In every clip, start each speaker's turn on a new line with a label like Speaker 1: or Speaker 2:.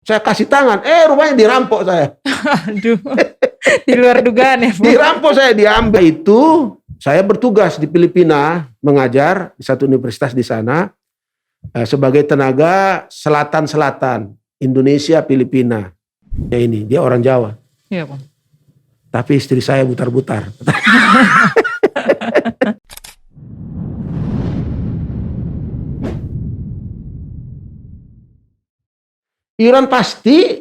Speaker 1: Saya kasih tangan, rupanya dirampok saya.
Speaker 2: Aduh, di luar dugaan ya, Bu.
Speaker 1: Dirampok saya, diambil. Itu saya bertugas di Filipina mengajar di satu universitas di sana sebagai tenaga selatan-selatan Indonesia Filipina. Ya ini dia orang Jawa.
Speaker 2: Iya, Bang.
Speaker 1: Tapi istri saya butar-butar. Iuran pasti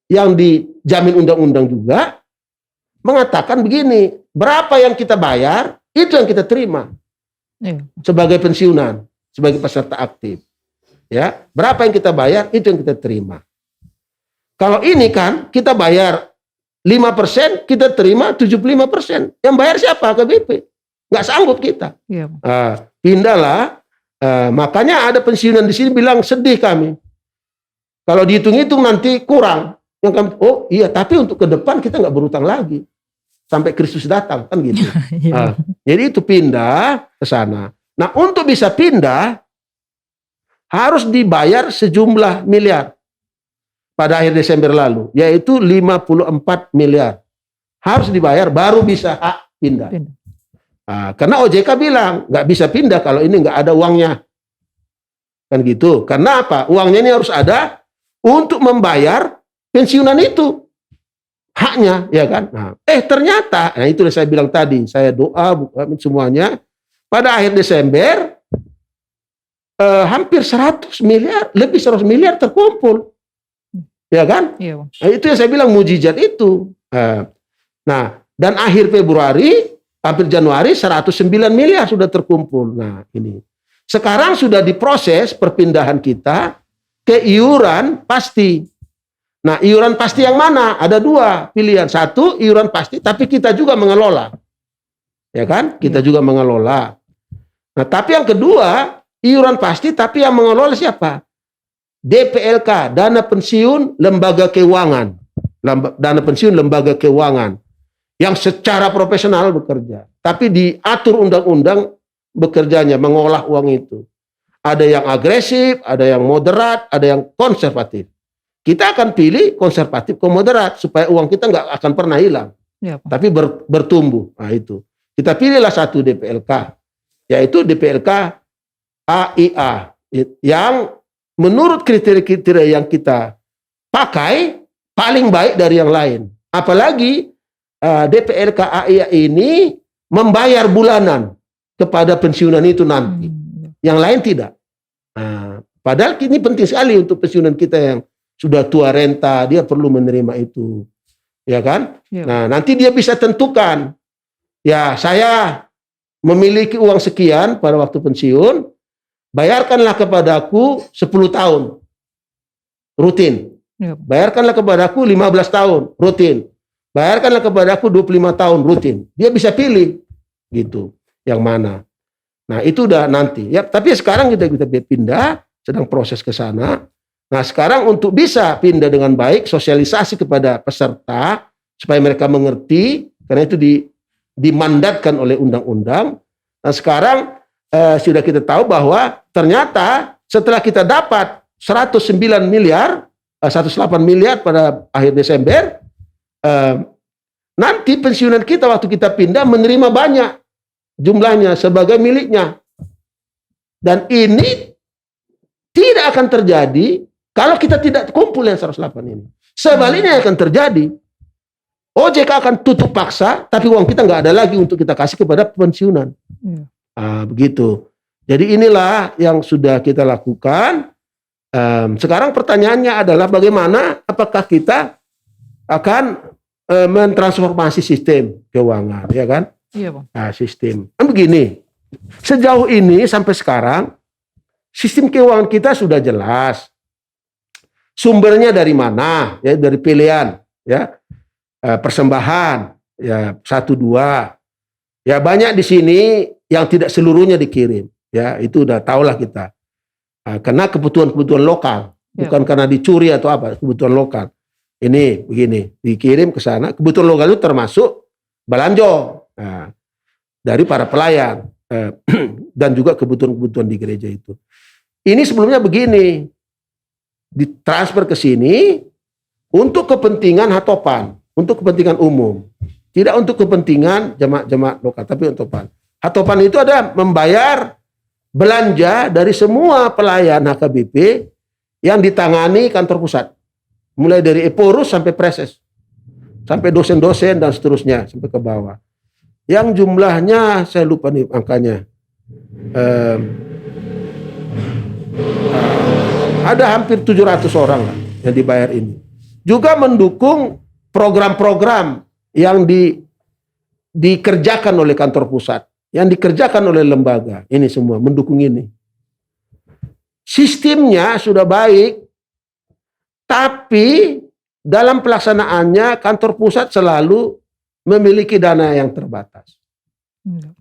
Speaker 1: yang dijamin undang-undang juga mengatakan begini, berapa yang kita bayar, itu yang kita terima.
Speaker 2: Iya.
Speaker 1: Sebagai pensiunan, sebagai peserta aktif. Ya, berapa yang kita bayar, itu yang kita terima. Kalau ini kan kita bayar 5%, kita terima 75%. Yang bayar siapa? KBP. Nggak sanggup kita.
Speaker 2: Iya.
Speaker 1: Pindahlah. Makanya ada pensiunan di sini bilang sedih kami. Kalau dihitung-hitung nanti kurang. Yang kami, oh iya, tapi untuk ke depan kita nggak berutang lagi sampai Kristus datang, kan gitu. Jadi itu pindah ke sana. Nah, untuk bisa pindah harus dibayar sejumlah miliar pada akhir Desember lalu, yaitu 54 miliar. Harus dibayar baru bisa hak pindah. Karena OJK bilang nggak bisa pindah kalau ini nggak ada uangnya, kan gitu. Karena apa? Uangnya ini harus ada untuk membayar pensiunan itu, haknya, ya kan? Ternyata, itu yang saya bilang tadi, saya doa semuanya, pada akhir Desember hampir 100 miliar, lebih 100 miliar terkumpul, ya kan?
Speaker 2: Iya.
Speaker 1: Itu yang saya bilang mujizat itu. Nah, dan akhir Februari, hampir Januari 109 miliar sudah terkumpul. Nah, ini sekarang sudah diproses perpindahan kita ke iuran pasti. Nah, iuran pasti yang mana? Ada dua pilihan. Satu, iuran pasti, tapi kita juga mengelola. Ya kan? Kita juga mengelola. Nah, tapi yang kedua, iuran pasti, tapi yang mengelola siapa? DPLK, Dana Pensiun Lembaga Keuangan. Dana Pensiun Lembaga Keuangan. Yang secara profesional bekerja. Tapi diatur undang-undang bekerjanya, mengolah uang itu. Ada yang agresif, ada yang moderat, ada yang konservatif. Kita akan pilih konservatif ke moderat supaya uang kita nggak akan pernah hilang, tapi bertumbuh. Nah itu kita pilihlah satu DPLK, yaitu DPLK AIA, yang menurut kriteria-kriteria yang kita pakai paling baik dari yang lain. Apalagi DPLK AIA ini membayar bulanan kepada pensiunan itu nanti. Yang lain tidak. Padahal ini penting sekali untuk pensiunan kita yang sudah tua renta, dia perlu menerima itu. Ya kan? Nah, nanti dia bisa tentukan. Ya, saya memiliki uang sekian pada waktu pensiun, bayarkanlah kepadaku 10 tahun. Rutin. Bayarkanlah kepadaku 15 tahun. Rutin. Bayarkanlah kepadaku 25 tahun. Rutin. Dia bisa pilih. Gitu. Yang mana? Nah, itu udah nanti. Ya, tapi sekarang kita pindah, sedang proses ke sana. Nah, sekarang untuk bisa pindah dengan baik, sosialisasi kepada peserta supaya mereka mengerti, karena itu dimandatkan oleh undang-undang. Nah, sekarang sudah kita tahu bahwa ternyata setelah kita dapat 108 miliar pada akhir Desember, nanti pensiunan kita waktu kita pindah menerima banyak jumlahnya sebagai miliknya. Dan ini tidak akan terjadi kalau kita tidak kumpul yang 108 ini. Sebaliknya akan terjadi. OJK akan tutup paksa, tapi uang kita nggak ada lagi untuk kita kasih kepada pensiunan. Begitu. Jadi inilah yang sudah kita lakukan. Sekarang pertanyaannya adalah bagaimana, apakah kita akan mentransformasi sistem keuangan, ya kan?
Speaker 2: Iya, Bang.
Speaker 1: Sistem. Begini, sejauh ini sampai sekarang sistem keuangan kita sudah jelas. Sumbernya dari mana? Ya, dari pilihan, ya. Persembahan, ya, 1-2. Ya, banyak di sini yang tidak seluruhnya dikirim, ya. Itu udah tahulah kita. Karena kebutuhan-kebutuhan lokal, bukan karena dicuri atau apa, kebutuhan lokal. Ini begini, dikirim ke sana. Kebutuhan lokal itu termasuk belanjo. Dari para pelayan dan juga kebutuhan-kebutuhan di gereja itu. Ini sebelumnya begini, ditransfer ke sini untuk kepentingan hatopan, untuk kepentingan umum. Tidak untuk kepentingan jemaat-jemaat lokal, tapi untuk hatopan. Hatopan itu ada membayar belanja dari semua pelayan HKBP yang ditangani kantor pusat. Mulai dari Eporus sampai Preses. Sampai dosen-dosen dan seterusnya, sampai ke bawah. Yang jumlahnya, saya lupa nih angkanya. Ada hampir 700 orang lah yang dibayar ini. Juga mendukung program-program yang dikerjakan oleh kantor pusat, yang dikerjakan oleh lembaga. Ini semua mendukung ini. Sistemnya sudah baik, tapi dalam pelaksanaannya kantor pusat selalu memiliki dana yang terbatas.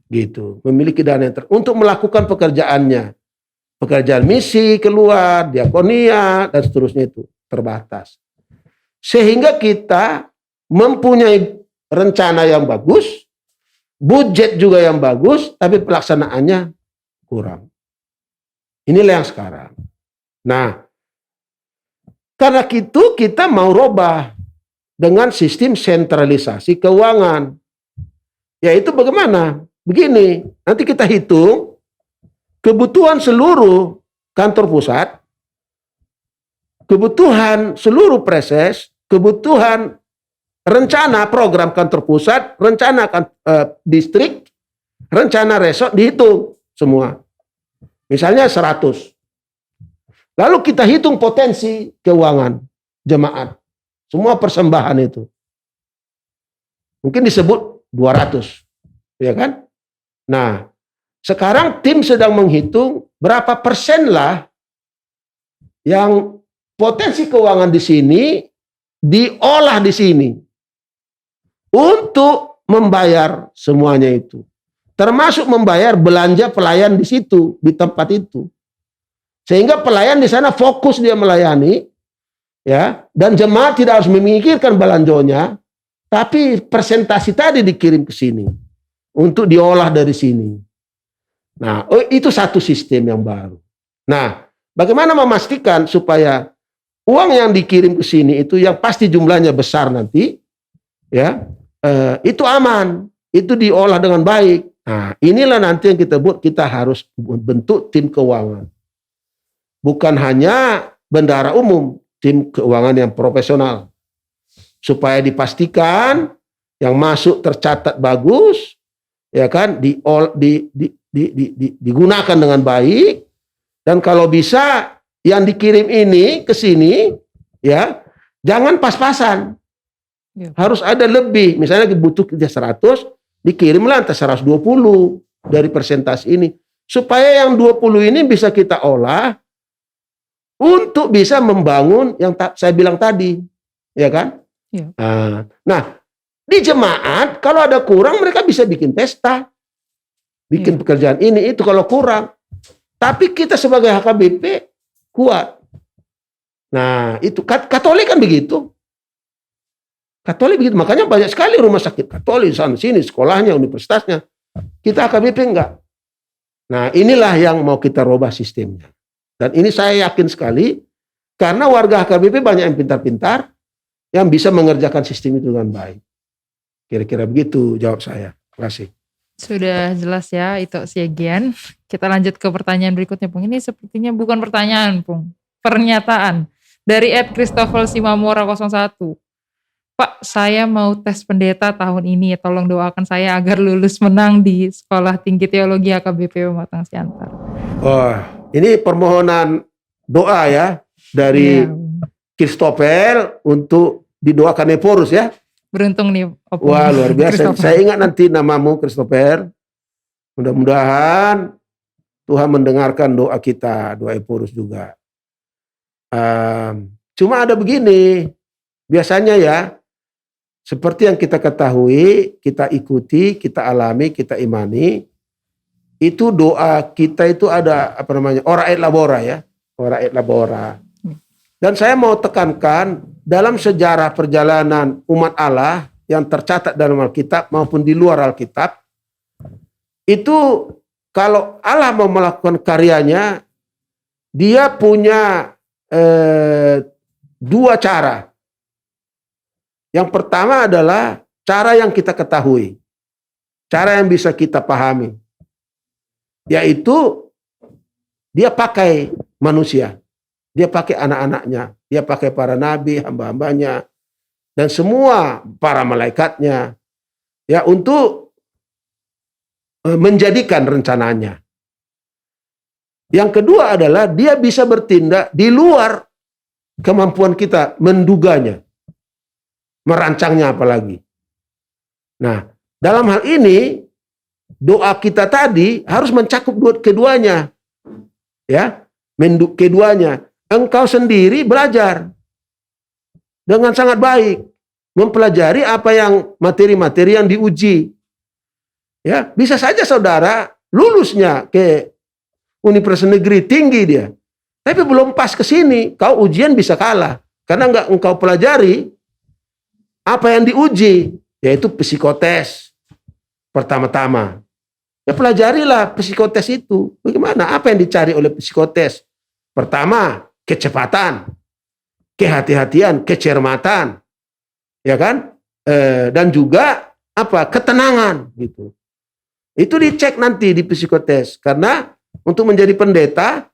Speaker 1: Gitu, memiliki dana yang untuk melakukan pekerjaannya. Pekerjaan misi keluar, diakonia, dan seterusnya itu terbatas. Sehingga kita mempunyai rencana yang bagus, budget juga yang bagus, tapi pelaksanaannya kurang. Inilah yang sekarang. Nah, karena itu kita mau robah dengan sistem sentralisasi keuangan. Yaitu bagaimana? Begini, nanti kita hitung kebutuhan seluruh kantor pusat, kebutuhan seluruh Preses, kebutuhan rencana program kantor pusat, rencana distrik, rencana resort, dihitung semua. Misalnya 100. Lalu kita hitung potensi keuangan jemaat. Semua persembahan itu. Mungkin disebut 200. Ya kan? Nah, sekarang tim sedang menghitung berapa persen lah yang potensi keuangan di sini diolah di sini untuk membayar semuanya itu. Termasuk membayar belanja pelayan di situ, di tempat itu. Sehingga pelayan di sana fokus dia melayani, ya, dan jemaat tidak harus memikirkan belanjonya, tapi presentasi tadi dikirim ke sini untuk diolah dari sini. Nah, itu satu sistem yang baru. Nah, bagaimana memastikan supaya uang yang dikirim ke sini itu yang pasti jumlahnya besar nanti, ya, itu aman, itu diolah dengan baik. Nah, inilah nanti yang kita buat, kita harus bentuk tim keuangan. Bukan hanya bendahara umum, tim keuangan yang profesional. Supaya dipastikan yang masuk tercatat bagus, ya kan, digunakan dengan baik, dan kalau bisa yang dikirim ini ke sini, ya, jangan pas-pasan. Ya. Harus ada lebih, misalnya butuh 100, dikirimlah antara 120 dari persentase ini. Supaya yang 20 ini bisa kita olah untuk bisa membangun yang saya bilang tadi. Ya kan? Ya. Nah, di jemaat kalau ada kurang mereka bisa bikin pesta. Bikin pekerjaan ini, itu kalau kurang. Tapi kita sebagai HKBP kuat. Nah, itu Katolik kan begitu. Katolik begitu, makanya banyak sekali rumah sakit Katolik sana sini, sekolahnya, universitasnya. Kita HKBP enggak. Nah, inilah yang mau kita robah sistemnya. Dan ini saya yakin sekali, karena warga HKBP banyak yang pintar-pintar, yang bisa mengerjakan sistem itu dengan baik. Kira-kira begitu jawab saya. Terima kasih.
Speaker 2: Sudah jelas ya, itu Siegian. Kita lanjut ke pertanyaan berikutnya, Pung. Ini sepertinya bukan pertanyaan, Pung. Pernyataan. Dari @Christopher Simamora 01. Pak, saya mau tes pendeta tahun ini. Tolong doakan saya agar lulus menang di Sekolah Tinggi Teologi HKBP Pematang Siantar.
Speaker 1: Wah, ini permohonan doa ya dari Christopher untuk didoakan Eporus ya.
Speaker 2: Beruntung nih.
Speaker 1: Wah, luar biasa. Saya ingat nanti namamu Christopher. Mudah-mudahan Tuhan mendengarkan doa kita, doa Eporus juga. Cuma ada begini, biasanya ya, seperti yang kita ketahui, kita ikuti, kita alami, kita imani, itu doa kita itu ada apa namanya, ora et labora ya, ora et labora. Dan saya mau tekankan dalam sejarah perjalanan umat Allah yang tercatat dalam Alkitab maupun di luar Alkitab, itu kalau Allah mau melakukan karyanya, dia punya dua cara. Yang pertama adalah cara yang kita ketahui, cara yang bisa kita pahami, yaitu dia pakai manusia, dia pakai anak-anaknya, dia pakai para nabi, hamba-hambanya, dan semua para malaikatnya, ya, untuk menjadikan rencananya. Yang kedua adalah dia bisa bertindak di luar kemampuan kita menduganya, merancangnya apalagi. Nah, dalam hal ini doa kita tadi harus mencakup keduanya. Ya, keduanya. Engkau sendiri belajar dengan sangat baik, mempelajari apa yang materi-materi yang diuji. Ya, bisa saja saudara lulusnya ke universitas negeri tinggi dia, tapi belum pas ke sini, kau ujian bisa kalah karena enggak engkau pelajari apa yang diuji, yaitu psikotes pertama-tama. Ya, pelajarilah psikotes itu. Bagaimana? Apa yang dicari oleh psikotes? Pertama, kecepatan, kehati-hatian, kecermatan, ya kan? Dan juga apa? Ketenangan, gitu. Itu dicek nanti di psikotes. Karena untuk menjadi pendeta,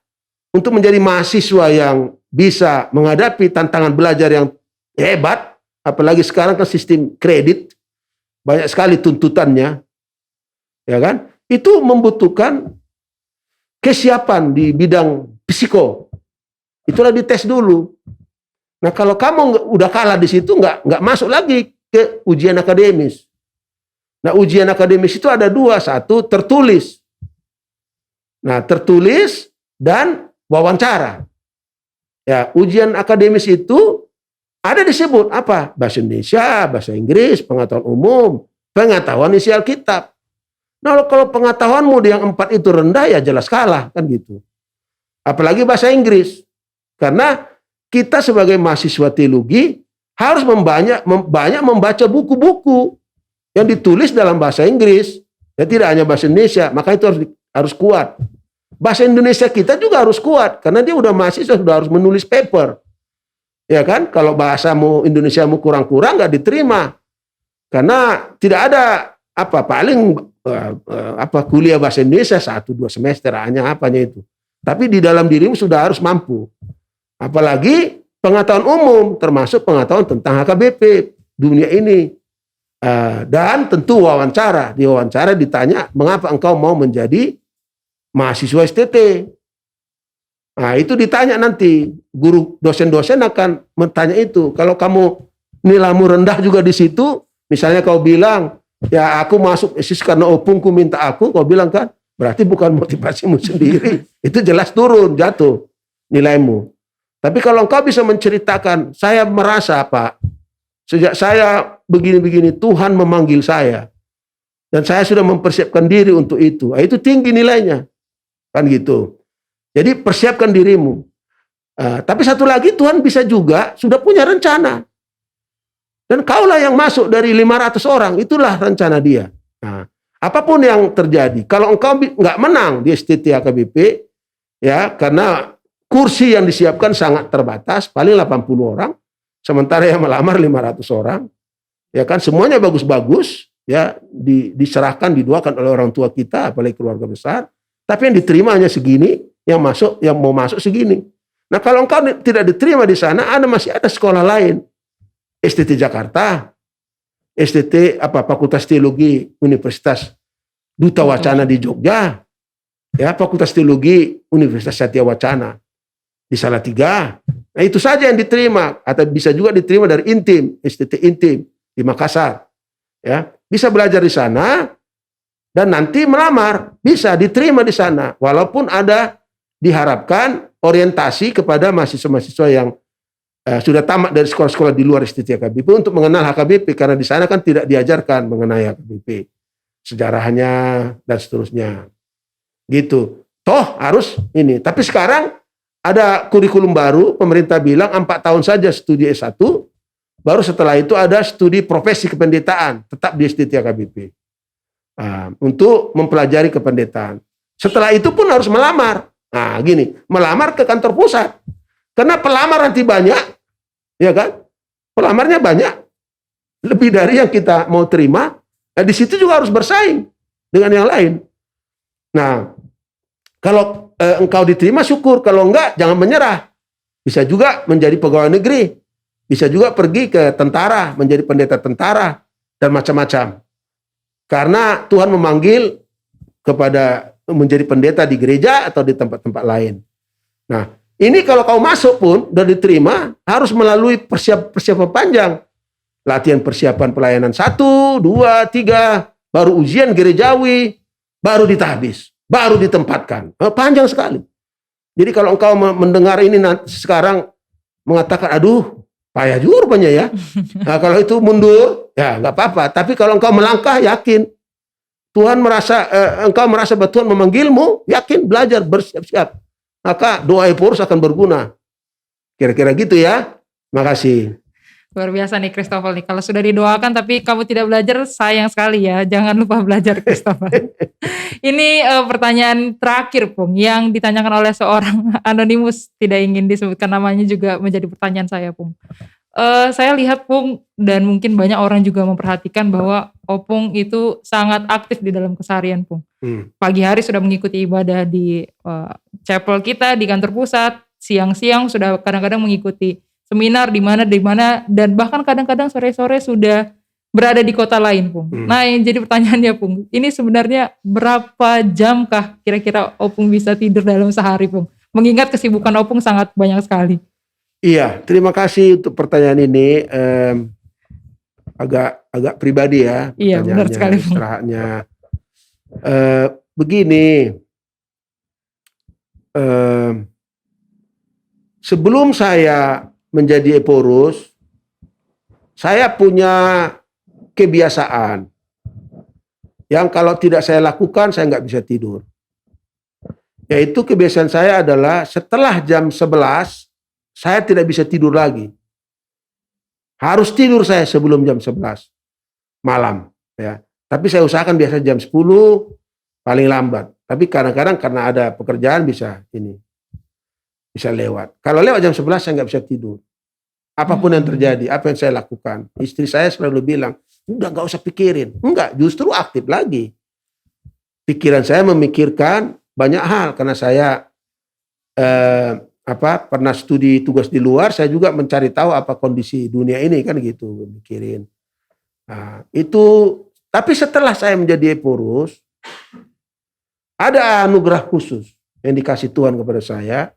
Speaker 1: untuk menjadi mahasiswa yang bisa menghadapi tantangan belajar yang hebat, apalagi sekarang kan sistem kredit, banyak sekali tuntutannya, ya kan? Itu membutuhkan kesiapan di bidang psiko. Itulah dites dulu. Nah, kalau kamu udah kalah di situ, nggak masuk lagi ke ujian akademis. Nah, ujian akademis itu ada dua, satu tertulis. Nah, tertulis dan wawancara. Ya, ujian akademis itu ada disebut apa? Bahasa Indonesia, bahasa Inggris, pengetahuan umum, pengetahuan isi Alkitab. Nah, kalau pengetahuanmu yang 4 itu rendah, ya jelas kalah, kan gitu. Apalagi bahasa Inggris. Karena kita sebagai mahasiswa teologi harus banyak membaca buku-buku yang ditulis dalam bahasa Inggris. Ya, tidak hanya bahasa Indonesia, maka itu harus kuat. Bahasa Indonesia kita juga harus kuat, karena dia udah mahasiswa, sudah harus menulis paper. Ya kan? Kalau bahasamu Indonesiamu kurang-kurang, nggak diterima. Karena tidak ada paling kuliah bahasa Indonesia 1-2 semester hanya apanya itu. Tapi di dalam dirimu sudah harus mampu. Apalagi pengetahuan umum, termasuk pengetahuan tentang HKBP dunia ini. Dan tentu wawancara. Di wawancara ditanya, mengapa engkau mau menjadi mahasiswa STT? Nah, itu ditanya nanti. Guru dosen-dosen akan bertanya itu. Kalau kamu nilaimu rendah juga di situ, misalnya kau bilang, ya aku masuk ISIS karena opungku minta aku, kau bilang kan, berarti bukan motivasimu sendiri. Itu jelas turun, jatuh nilaimu. Tapi kalau engkau bisa menceritakan, saya merasa Pak, sejak saya begini-begini Tuhan memanggil saya, dan saya sudah mempersiapkan diri untuk itu. Itu tinggi nilainya, kan gitu. Jadi persiapkan dirimu. Tapi satu lagi, Tuhan bisa juga sudah punya rencana. Dan kaulah yang masuk dari 500 orang, itulah rencana dia. Nah, apapun yang terjadi, kalau engkau nggak menang di STT HKBP, ya, karena kursi yang disiapkan sangat terbatas, paling 80 orang, sementara yang melamar 500 orang, ya kan, semuanya bagus-bagus, ya, diserahkan, didoakan oleh orang tua kita, apalagi keluarga besar, tapi yang diterima hanya segini, yang mau masuk segini. Nah, kalau engkau tidak diterima di sana, masih ada sekolah lain. STT Jakarta, STT Fakultas Teologi Universitas Duta Wacana di Jogja, ya, Fakultas Teologi Universitas Satya Wacana di Salatiga. Nah, itu saja yang diterima, atau bisa juga diterima dari Intim, STT Intim di Makassar. Ya, bisa belajar di sana dan nanti melamar, bisa diterima di sana, walaupun ada diharapkan orientasi kepada mahasiswa-mahasiswa yang sudah tamat dari sekolah-sekolah di luar STT HKBP untuk mengenal HKBP, karena di sana kan tidak diajarkan mengenai HKBP, sejarahnya dan seterusnya. Gitu. Toh harus ini. Tapi sekarang ada kurikulum baru, pemerintah bilang 4 tahun saja studi S1, baru setelah itu ada studi profesi kependetaan, tetap di STT HKBP. Untuk mempelajari kependetaan. Setelah itu pun harus melamar. Nah, gini, melamar ke kantor pusat. Karena pelamar nanti banyak, ya kan? Pelamarnya banyak, lebih dari yang kita mau terima. Nah, di situ juga harus bersaing dengan yang lain. Nah, kalau engkau diterima syukur, kalau enggak jangan menyerah. Bisa juga menjadi pegawai negeri, bisa juga pergi ke tentara, menjadi pendeta tentara dan macam-macam. Karena Tuhan memanggil kepada menjadi pendeta di gereja atau di tempat-tempat lain. Nah, ini kalau kau masuk pun dan diterima harus melalui persiapan panjang. Latihan persiapan pelayanan 1, 2, 3, baru ujian gerejawi, baru ditahbis, baru ditempatkan. Panjang sekali. Jadi kalau engkau mendengar ini sekarang mengatakan, aduh, payah juga rupanya ya. Nah, kalau itu mundur, ya nggak apa-apa. Tapi kalau engkau melangkah, yakin. Tuhan engkau merasa bahwa Tuhan memanggilmu, yakin, belajar, bersiap-siap. Maka doa Eporus akan berguna. Kira-kira gitu ya. Makasih.
Speaker 2: Luar biasa nih Christopher nih. Kalau sudah didoakan tapi kamu tidak belajar, sayang sekali ya. Jangan lupa belajar Christopher. Ini pertanyaan terakhir Pung, yang ditanyakan oleh seorang anonimus, tidak ingin disebutkan namanya, juga menjadi pertanyaan saya Pung. Saya lihat Pung, dan mungkin banyak orang juga memperhatikan bahwa Opung itu sangat aktif di dalam keseharian Pung. Pagi hari sudah mengikuti ibadah di chapel kita di kantor pusat, siang-siang sudah kadang-kadang mengikuti seminar di mana dan bahkan kadang-kadang sore-sore sudah berada di kota lain Pung. Nah, yang jadi pertanyaannya Pung, ini sebenarnya berapa jamkah kira-kira Opung bisa tidur dalam sehari Pung? Mengingat kesibukan Opung sangat banyak sekali.
Speaker 1: Iya, terima kasih untuk pertanyaan ini. Agak pribadi ya.
Speaker 2: Iya, benar sekali Pung.
Speaker 1: Istirahatnya. Begini, sebelum saya menjadi Eporus, saya punya kebiasaan yang kalau tidak saya lakukan, saya nggak bisa tidur. Yaitu kebiasaan saya adalah setelah jam 11, saya tidak bisa tidur lagi. Harus tidur saya sebelum jam 11 malam. Ya. Tapi saya usahakan biasa jam 10 paling lambat. Tapi kadang-kadang karena ada pekerjaan bisa lewat. Kalau lewat jam 11 saya nggak bisa tidur. Apapun yang terjadi, apa yang saya lakukan. Istri saya selalu bilang, udah nggak usah pikirin. Enggak, justru aktif lagi. Pikiran saya memikirkan banyak hal. Karena saya pernah studi tugas di luar, saya juga mencari tahu apa kondisi dunia ini kan gitu, mikirin. Nah, itu. Tapi setelah saya menjadi Eporus, ada anugerah khusus yang dikasih Tuhan kepada saya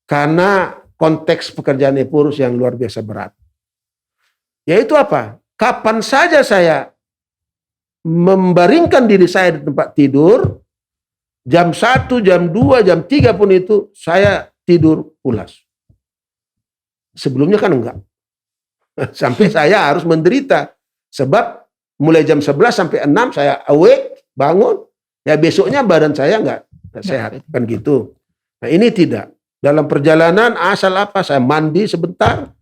Speaker 1: karena konteks pekerjaan Eporus yang luar biasa berat. Yaitu apa? Kapan saja saya membaringkan diri saya di tempat tidur, jam 1, jam 2, jam 3 pun itu saya tidur pulas. Sebelumnya kan enggak. Sampai saya harus menderita. Sebab mulai jam 11 sampai 6 saya awake, bangun. Ya besoknya badan saya enggak sehat. Kan gitu. Nah ini tidak. Dalam perjalanan asal apa, saya mandi sebentar.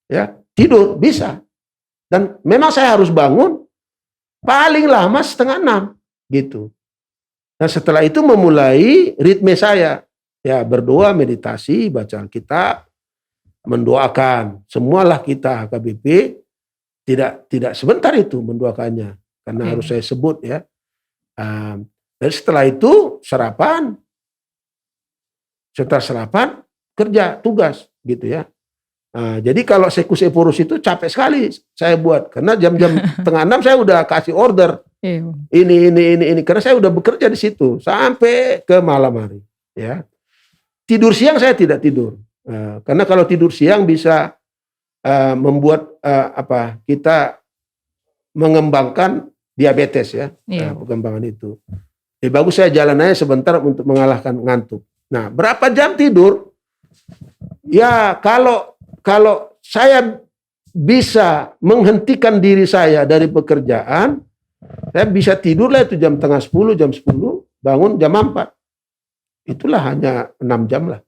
Speaker 1: Ya tidur, bisa. Dan memang saya harus bangun paling lama setengah 6. Gitu. Nah setelah itu memulai ritme saya. Ya berdoa, meditasi, baca Alkitab, mendoakan. Semualah kita HKBP tidak sebentar itu mendoakannya, karena harus saya sebut ya. Dan setelah itu sarapan, setelah sarapan kerja tugas gitu ya. Jadi kalau Sekus Eporus itu capek sekali saya buat, karena jam-jam tengah 6 saya udah kasih order ini karena saya udah bekerja di situ sampai ke malam hari ya. Tidur siang saya tidak tidur, karena kalau tidur siang bisa membuat kita mengembangkan diabetes ya, pengembangan itu. Bagus saya jalan aja sebentar untuk mengalahkan ngantuk. Nah, berapa jam tidur? Ya kalau saya bisa menghentikan diri saya dari pekerjaan, saya bisa tidur lah itu jam tengah 10, jam 10, bangun jam 4. Itulah hanya 6 jam lah.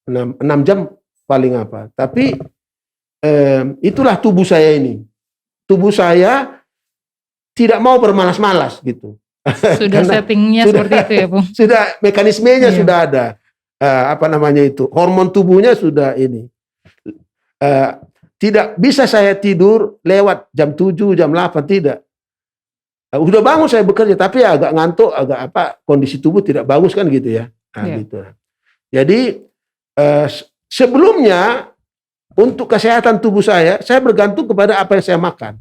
Speaker 1: 6 jam paling apa. Tapi itulah tubuh saya ini. Tubuh saya tidak mau bermalas-malas gitu.
Speaker 2: Sudah settingnya seperti itu ya Bung.
Speaker 1: Sudah mekanismenya sudah ada. hormon tubuhnya sudah ini. Tidak bisa saya tidur lewat jam 7, jam 8, tidak. Udah bangun saya bekerja, tapi agak ngantuk, kondisi tubuh tidak bagus kan gitu ya. Gitu. Jadi sebelumnya untuk kesehatan tubuh saya bergantung kepada apa yang saya makan.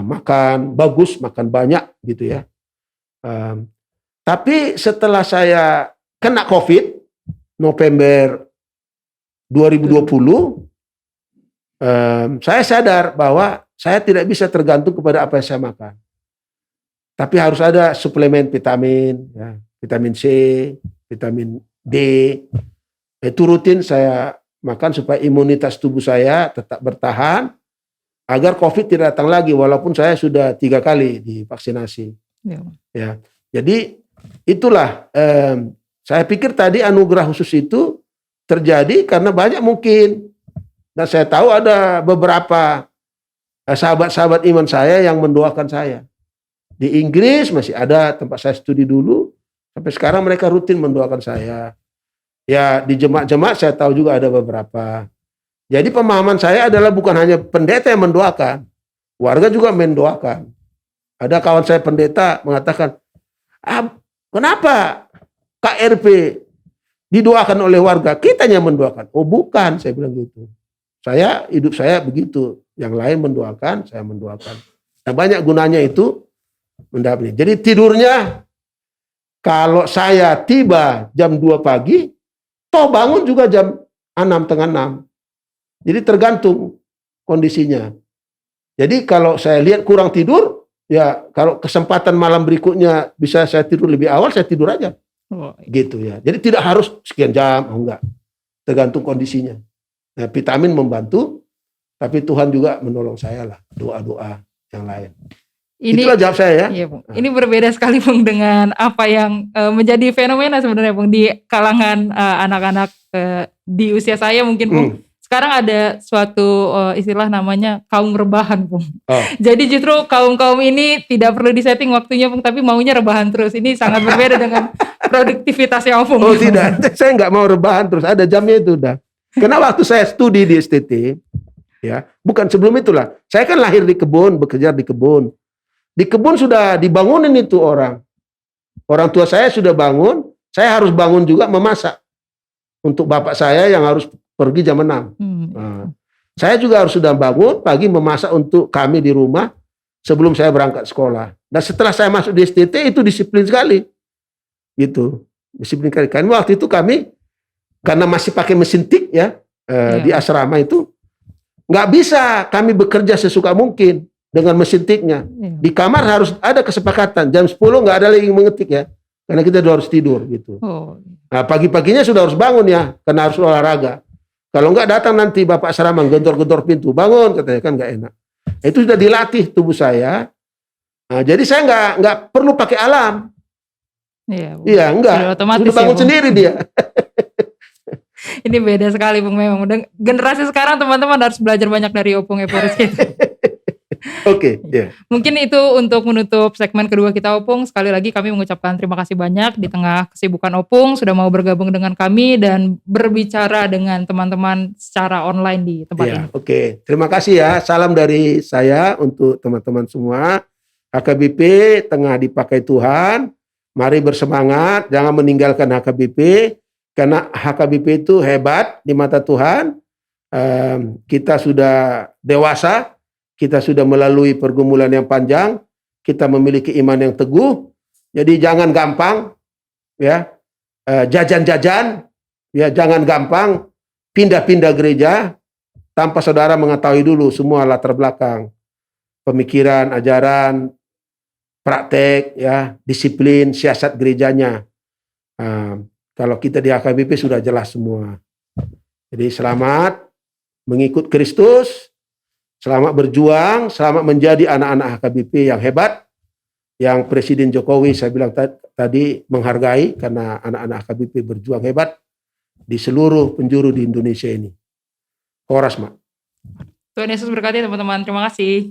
Speaker 1: Makan bagus, makan banyak gitu ya. Tapi setelah saya kena COVID November 2020, saya sadar bahwa saya tidak bisa tergantung kepada apa yang saya makan. Tapi harus ada suplemen vitamin, ya, vitamin C, vitamin D. Itu rutin saya makan supaya imunitas tubuh saya tetap bertahan, agar COVID tidak datang lagi, walaupun saya sudah 3 kali divaksinasi. Ya, jadi itulah, saya pikir tadi anugerah khusus itu terjadi karena banyak mungkin, dan saya tahu ada beberapa sahabat-sahabat iman saya yang mendoakan saya. Di Inggris masih ada tempat saya studi dulu, sampai sekarang mereka rutin mendoakan saya. Ya, di jemaat-jemaat saya tahu juga ada beberapa. Jadi pemahaman saya adalah bukan hanya pendeta yang mendoakan, warga juga mendoakan. Ada kawan saya pendeta mengatakan, kenapa KRP didoakan oleh warga, kitanya mendoakan? Oh bukan, saya bilang gitu. Hidup saya begitu, yang lain mendoakan, saya mendoakan. Nah, banyak gunanya itu mendapat. Jadi tidurnya, kalau saya tiba jam 2 pagi, toh bangun juga jam 6, tengah 6. Jadi tergantung kondisinya. Jadi kalau saya lihat kurang tidur, ya kalau kesempatan malam berikutnya bisa saya tidur lebih awal, saya tidur aja. Gitu ya. Jadi tidak harus sekian jam, enggak. Tergantung kondisinya. Nah, vitamin membantu, tapi Tuhan juga menolong saya lah, doa-doa yang lain. Itulah jawab saya ya.
Speaker 2: Iya, Bung. Ini berbeda sekali Bung dengan apa yang menjadi fenomena sebenarnya Bung di kalangan anak-anak di usia saya mungkin Bung. Sekarang ada suatu istilah namanya kaum rebahan Bung. Jadi justru kaum-kaum ini tidak perlu disetting waktunya Bung, tapi maunya rebahan terus. Ini sangat berbeda dengan produktivitasnya Bung.
Speaker 1: Oh tidak, saya nggak mau rebahan terus, ada jamnya itu udah. Karena waktu saya studi di STT, ya bukan sebelum itulah. Saya kan lahir di kebun, bekerja di kebun. Di kebun sudah dibangunin itu orang. Orang tua saya sudah bangun, saya harus bangun juga memasak. Untuk bapak saya yang harus pergi jam 6. Nah, saya juga harus sudah bangun pagi memasak untuk kami di rumah sebelum saya berangkat sekolah. Dan setelah saya masuk di STT itu disiplin sekali. Gitu. Disiplin sekali. Karena waktu itu kami, karena masih pakai mesin tik ya, di asrama itu, nggak bisa kami bekerja sesuka mungkin dengan mesin tiknya. Di kamar harus ada kesepakatan. Jam 10 nggak ada lagi mengetik ya. Karena kita harus tidur gitu. Nah, pagi-paginya sudah harus bangun ya, karena harus olahraga. Kalau nggak datang nanti bapak asrama gentor-gentor pintu, bangun katanya, kan nggak enak. Itu sudah dilatih tubuh saya. Nah, jadi saya nggak perlu pakai alarm. Iya, enggak. Sudah bangun sendiri dia.
Speaker 2: Ini beda sekali Bung memang. Generasi sekarang teman-teman harus belajar banyak dari Opung Eporis kita.
Speaker 1: Oke, ya.
Speaker 2: Mungkin itu untuk menutup segmen kedua kita Opung. Sekali lagi kami mengucapkan terima kasih banyak di tengah kesibukan Opung sudah mau bergabung dengan kami dan berbicara dengan teman-teman secara online di tempat ini.
Speaker 1: Oke. Terima kasih ya. Salam dari saya untuk teman-teman semua. HKBP tengah dipakai Tuhan. Mari bersemangat, jangan meninggalkan HKBP. Karena HKBP itu hebat di mata Tuhan. Kita sudah dewasa, kita sudah melalui pergumulan yang panjang, kita memiliki iman yang teguh. Jadi jangan gampang, ya, jajan-jajan, ya jangan gampang pindah-pindah gereja tanpa saudara mengetahui dulu semua latar belakang, pemikiran, ajaran, praktek, ya, disiplin, siasat gerejanya. Kalau kita di HKBP sudah jelas semua. Jadi selamat mengikut Kristus, selamat berjuang, selamat menjadi anak-anak HKBP yang hebat, yang Presiden Jokowi saya bilang tadi menghargai karena anak-anak HKBP berjuang hebat di seluruh penjuru di Indonesia ini. Horas, Mak.
Speaker 2: Tuhan Yesus berkati teman-teman. Terima kasih.